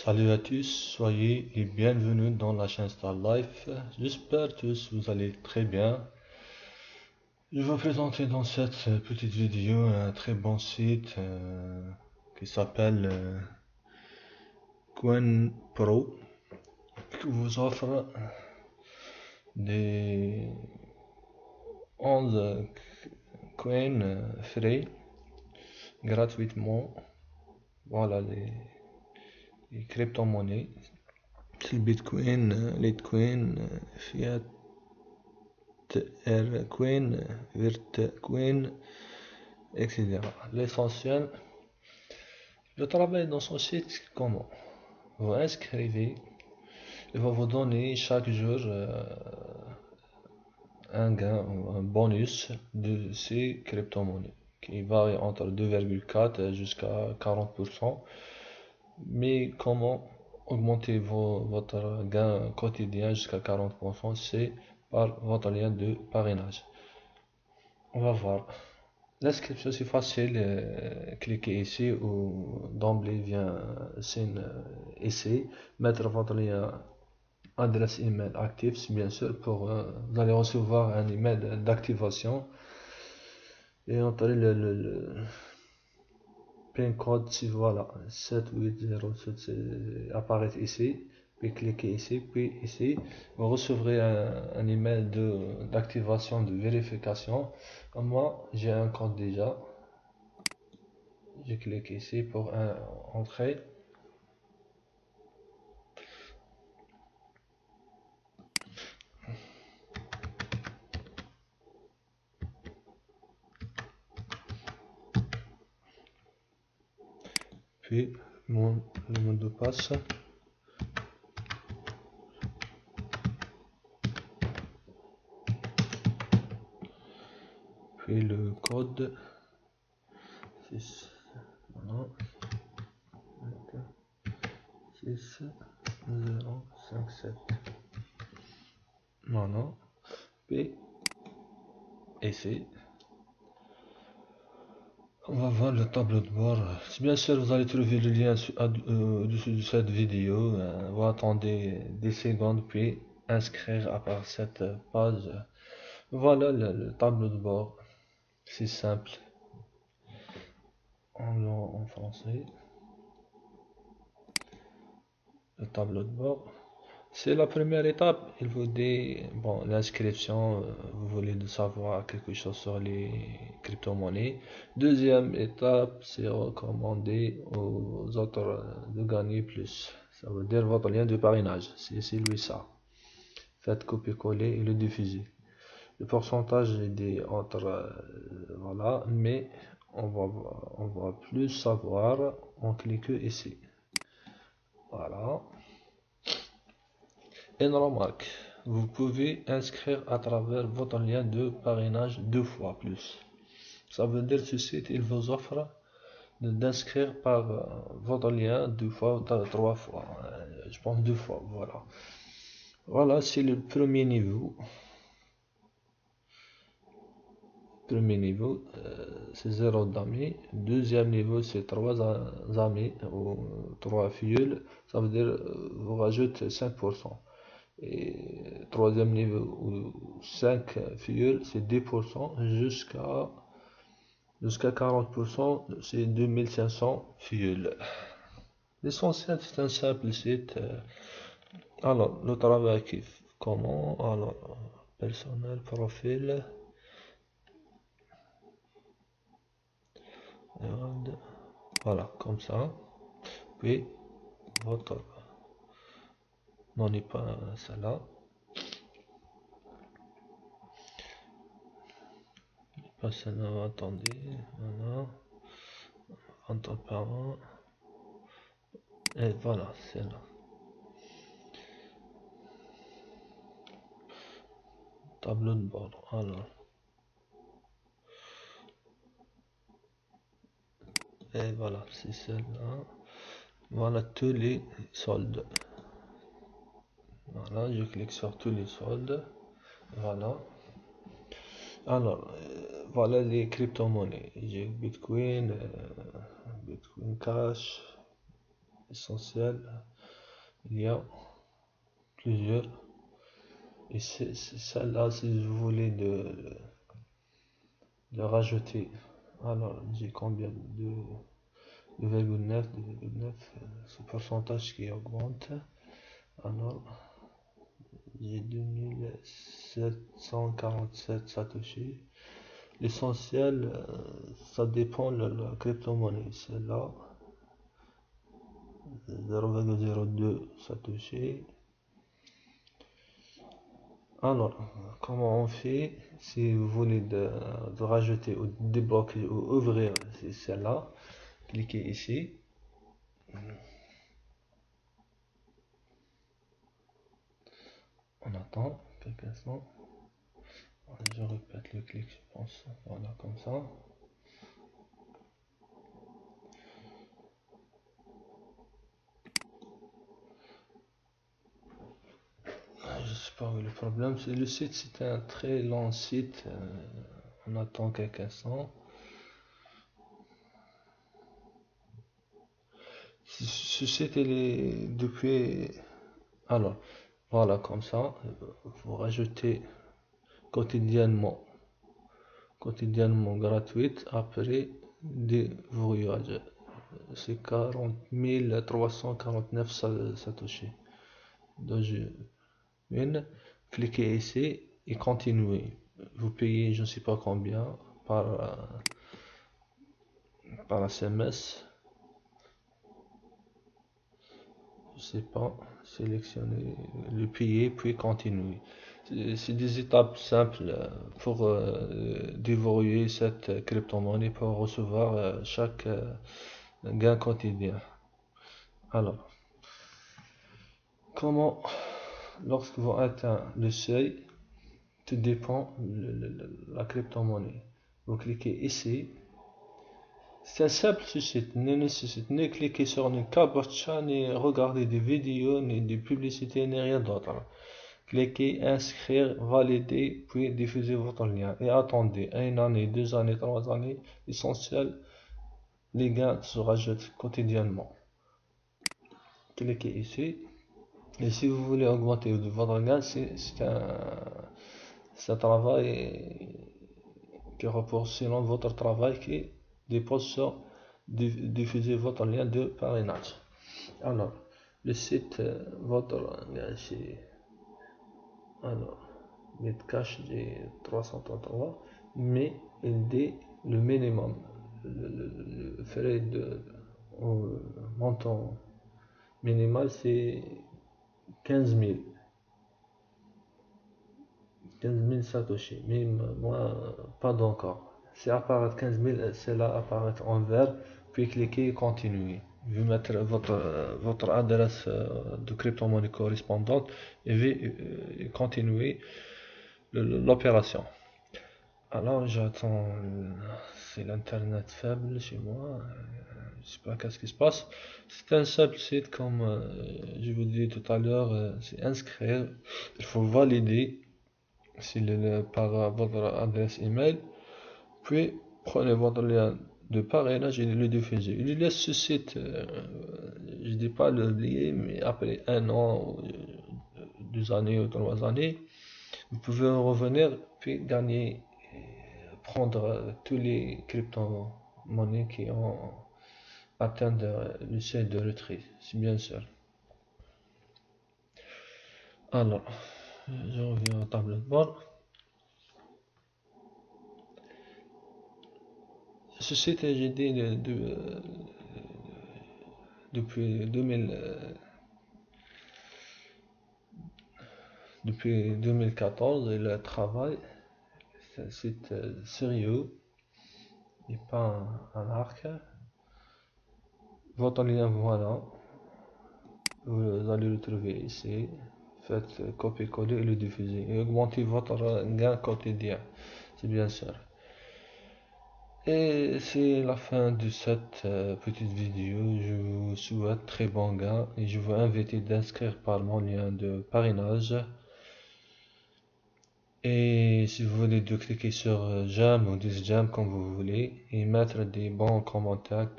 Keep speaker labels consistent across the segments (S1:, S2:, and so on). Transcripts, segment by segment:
S1: Salut à tous, soyez les bienvenus dans la chaîne Star Life. J'espère tous vous allez très bien. Je vais vous présenter dans cette petite vidéo un très bon site qui s'appelle CoinPro, qui vous offre des 11 coins frais gratuitement. Voilà les crypto-monnaies. C'est le Bitcoin, Litecoin, Fiat. Rcoin, Vertcoin, etc. L'essentiel, le travail dans son site, comment? Vous inscrivez, il va vous donner chaque jour un gain, un bonus de ces crypto-monnaies qui varie entre 2,4 jusqu'à 40%. Mais comment augmenter votre gain quotidien jusqu'à 40%? C'est par votre lien de parrainage. On va voir. L'inscription c'est facile, cliquez ici ou d'emblée vient scène essai, mettre votre lien adresse email active bien sûr pour vous allez recevoir un email d'activation et entrer le PIN code si voilà 78077 apparaît ici, puis cliquez ici, puis ici vous recevrez un email d'activation de vérification. Comme moi j'ai un code déjà. Je clique ici pour entrer. Puis le mot de passe. Puis le code 6. Voilà. 6057. Voilà. Puis ici. On va voir le tableau de bord. Bien sûr, vous allez trouver le lien au-dessus de cette vidéo. Vous attendez des secondes, puis inscrire à part cette page. Voilà le tableau de bord. C'est simple. En français. Le tableau de bord. C'est la première étape. Il vous dit, bon, l'inscription, vous voulez de savoir quelque chose sur les crypto-monnaies. Deuxième étape, c'est recommander aux autres de gagner plus. Ça veut dire votre lien de parrainage. C'est lui ça. Faites copier-coller et le diffuser. Le pourcentage est des entre, voilà, mais on va plus savoir en cliquant ici. Voilà. Une remarque, vous pouvez inscrire à travers votre lien de parrainage 2 fois plus. Ça veut dire que ce site il vous offre d'inscrire par votre lien 2 fois ou 3 fois. Je pense 2 fois, voilà. Voilà, c'est le premier niveau. Premier niveau, c'est 0 d'amis. Deuxième niveau, c'est 3 amis ou 3 fioles. Ça veut dire vous rajoutez 5%. Et troisième niveau ou 5 fioles, c'est 10% jusqu'à 40%, c'est 2500 fioles. L'essentiel, c'est un simple site. Alors, le travail comment? Alors, personnel, profil. Voilà, comme ça. Puis, votre. Non, n'est pas celle-là. Pas celle-là, attendez. Voilà. Entre parents. Et voilà, celle-là. Tableau de bord. Alors. Et voilà, c'est celle-là. Voilà tous les soldes. Voilà, je clique sur tous les soldes. Voilà. Alors, voilà les crypto-monnaies. J'ai Bitcoin, Bitcoin Cash, essentiel, il y a plusieurs. Et c'est celle-là, si vous voulez de rajouter. Alors, j'ai combien? 2,9, 2,9, ce pourcentage qui augmente. Alors, j'ai 2747 satoshi. L'essentiel, ça dépend de la crypto-monnaie. Celle-là, 0,02 satoshi. Alors, comment on fait si vous voulez de rajouter ou débloquer ou ouvrir celle-là? Cliquez ici. On attend quelques instants. Je répète le clic, je pense. Voilà, comme ça. Je sais pas où est le problème. Le site, c'est un très long site. On attend quelques instants. Ce site, il est depuis. Alors, voilà, comme ça. Vous rajoutez quotidiennement gratuite après des voyages. C'est 40 349 satoshi. Donc cliquez ici et continuez. Vous payez je ne sais pas combien par SMS. Je sais pas. Sélectionnez le payer puis continuer. C'est des étapes simples pour déverrouiller cette crypto-monnaie pour recevoir chaque gain quotidien. Alors, comment, lorsque vous atteignez le seuil, tout dépend de la crypto-monnaie. Vous cliquez ici. C'est un simple site, ne nécessite ni cliquer sur une captcha, ni regarder des vidéos, ni des publicités, ni rien d'autre. Cliquez inscrire, valider, puis diffuser votre lien et attendez 1 année, 2 années, 3 années. L'essentiel, les gains se rajoutent quotidiennement. Cliquez ici. Et si vous voulez augmenter votre gain, c'est un travail qui repose selon votre travail qui dépose sur diffuser votre lien de parrainage. Alors, le site, votre lien chez. Alors, Metcash, j'ai 333, mais il dit le minimum, le frais de montant minimal, c'est 15 000. 15 000 satoshi, mais moi, pas d'encore. Si apparaît 15 000, cela apparaît en vert, puis cliquez et continuez. Vous mettre votre adresse de crypto-monnaie correspondante et continuer l'opération. Alors j'attends, c'est l'internet faible chez moi, je sais pas qu'est-ce qui se passe. C'est un simple site comme je vous dis tout à l'heure, c'est inscrire, il faut valider par votre adresse email, puis prenez votre lien de parrainage et le diffusez. Il laisse ce site, je ne dis pas l'oublier, mais après 1 an, 2 années ou 3 années, vous pouvez revenir puis gagner, prendre tous les crypto-monnaies qui ont atteint le seuil de retrait. C'est bien sûr. Alors, je reviens au tableau de bord. Ce site j'ai dit depuis 2014, il travaille. C'est un site sérieux, et pas un arc. Votre lien, voilà, vous allez le trouver ici. Faites copier-coller et le diffuser et augmentez votre gain quotidien, c'est bien sûr. Et c'est la fin de cette petite vidéo. Je vous souhaite très bon gain et je vous invite d'inscrire par mon lien de parrainage. Et si vous voulez de cliquer sur j'aime ou j'aime comme vous voulez et mettre des bons commentaires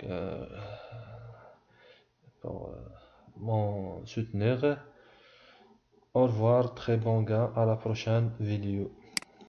S1: pour m'en soutenir. Au revoir, très bon gars, à la prochaine vidéo.